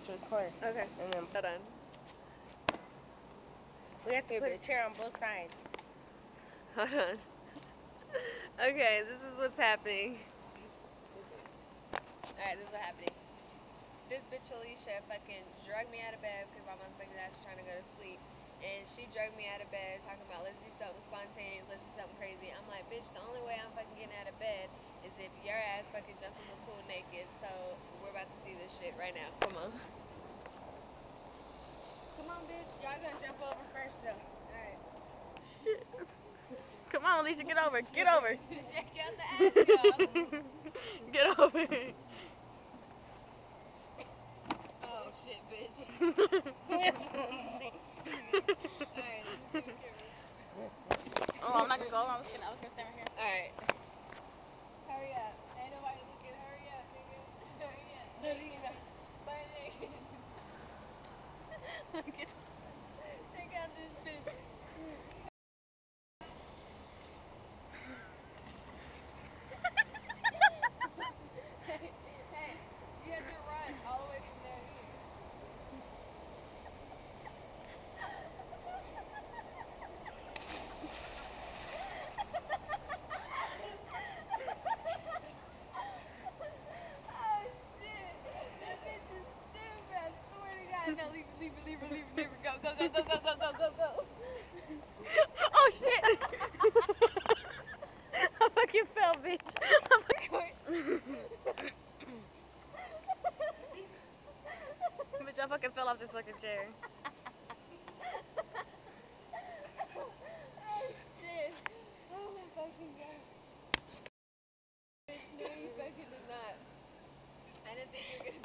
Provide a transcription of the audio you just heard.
to record. Okay. And then Hold on. we have to Here, put bitch. a chair on both sides. Hold on. Okay, this is what's happening. Alright, this is what's happening. This bitch Alicia fucking drugged me out of bed because my motherfucking ass was trying to go to sleep. And she drugged me out of bed talking about let's do something spontaneous, let's do something crazy. I'm like, bitch, the only way I'm fucking getting out of bed is if your ass fucking jumps in the pool naked. So we're about to see this shit right now. Come on. Come on, bitch. Y'all gonna jump over first though. Alright. Shit. Come on, Alicia, get over. Get over. Check out the ass, y'all. Get over. Oh shit, bitch. Alright. Oh, I'm not gonna go. I was gonna stand right here. Alright. Hurry up. Ain't nobody looking. Hurry up, nigga. Hurry up. Butt naked. Check out this bitch. Hey, you have to run all the way from there to here. Oh shit! That bitch is stupid. I swear to God. No, leave her. Go. Go. Oh shit! I fucking fell, bitch. Bitch, I fucking fell off this fucking chair. Oh shit! Oh my fucking God. Bitch, no, you fucking did not. I didn't think you were gonna